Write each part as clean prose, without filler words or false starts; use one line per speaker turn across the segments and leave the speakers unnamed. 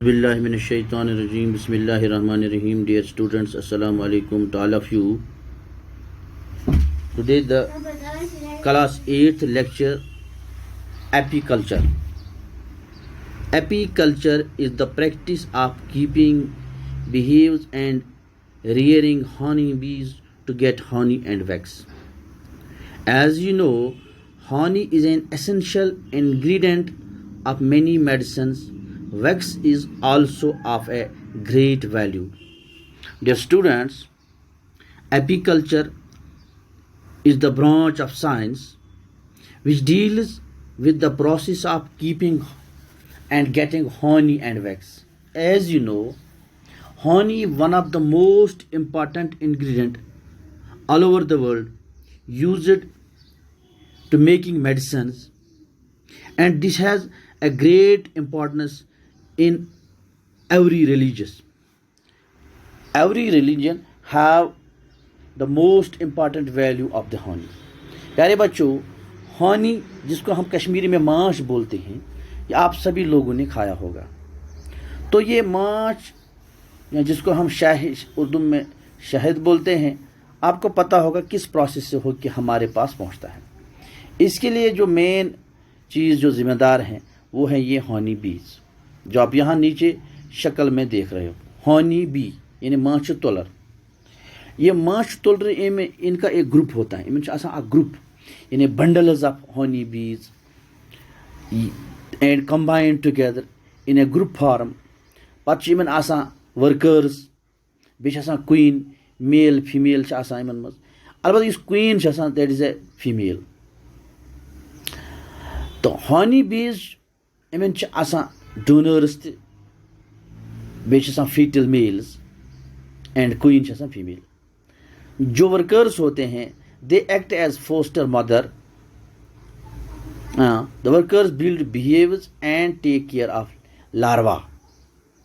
Bismillahirrahmanirrahim. Bismillahirrahmanirrahim. Dear students, Assalamu alaikum to all of you. Today the class 8th lecture, apiculture. Apiculture is the practice of keeping beehives and rearing honeybees to get honey and wax. As you know, honey is an essential ingredient of many medicines. Wax is also of a great value. Dear students, apiculture is the branch of science which deals with the process of keeping and getting honey and wax. As you know, honey is one of the most important ingredient all over the world used to making medicines, and this has a great importance in every religion have the most important value of the honey. प्यारे बच्चों, honey जिसको हम कश्मीरी में माश बोलते हैं, ये आप सभी लोगों ने खाया होगा. तो ये माश या जिसको हम उर्दू में शहद बोलते हैं, आपको पता होगा किस प्रोसेस से होकर हमारे पास पहुंचता है. इसके लिए जो मेन चीज़ जो ज़िम्मेदार हैं वो है ये हनी बीज जो आप यहाँ नीचे शक्ल में देख रहे हो. हनी बी यानी माछ तोलर. ये माछ तोलर में इनका एक ग्रुप होता है. इनमें ग्रुप यानी bundles of honey bees and combined together in a group form. पत्त वर्कर्स बेशा क्वीन मेल फीमेल इन मज. अलबत्ता इस queen that is a female. तो हनी बीज इन डोनर्स तह fetal males and queen female. जो workers होते हैं they act as foster mother. The workers build beehives and take care of larva.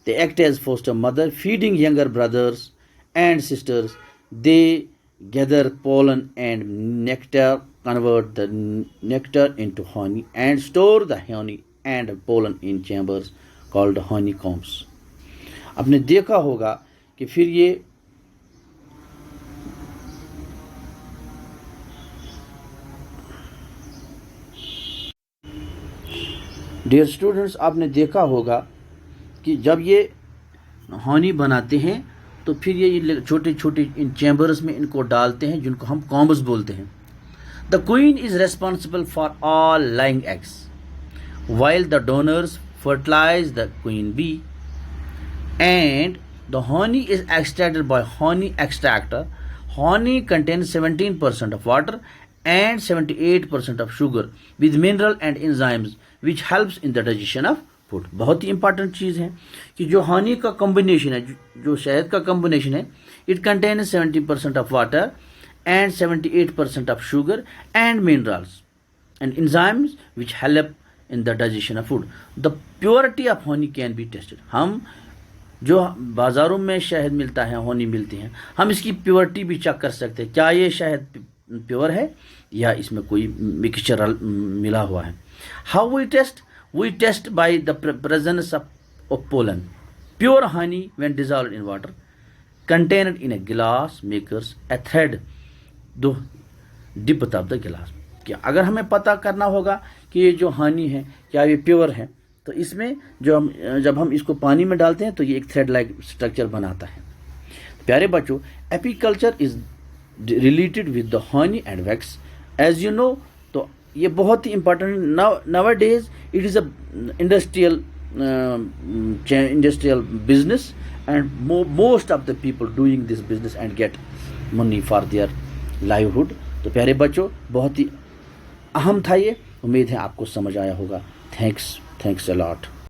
They act as foster mother feeding younger brothers and sisters. They gather pollen and nectar, convert the nectar into honey and store the honey and pollen in chambers called honeycombs. आपने देखा होगा कि फिर ये dear students, आपने देखा होगा कि जब ये हनी बनाते हैं तो फिर ये छोटे छोटे इन चैम्बर्स में इनको डालते हैं जिनको हम कॉम्ब्स बोलते हैं. The queen is responsible for all laying eggs while the donors fertilise the queen bee and the honey is extracted by honey extractor. Honey contains 17% of water and 78% of sugar with mineral and enzymes which helps in the digestion of food. बहुत ही important चीज़ है कि जो हनी का combination है, जो शहद का कॉम्बिनेशन है, it contains 70% of water and 78% of sugar and minerals and enzymes which help in the digestion of food. The purity of honey can be tested. हम जो बाज़ारों में शहद मिलता है, हनी मिलती हैं, हम इसकी प्योरिटी भी चेक कर सकते हैं क्या ये शहद प्योर है या इसमें कोई मिक्सचर मिला हुआ है. How we test? We test by the presence of pollen. Pure honey, when dissolved in water, contained in a glass, makes a thread the dip of the glass. क्या अगर हमें पता करना होगा कि ये जो हनी है क्या ये प्योर है, तो इसमें जब हम इसको पानी में डालते हैं तो ये एक थ्रेड लाइक स्ट्रक्चर बनाता है. प्यारे बच्चों, apiculture is related with the honey and wax. As you know, तो ये बहुत ही important. Nowadays it is a industrial business and most of the people doing this business and get money for their livelihood. तो प्यारे बच्चों, बहुत ही अहम था ये. उम्मीद है आपको समझ आया होगा. Thanks a lot.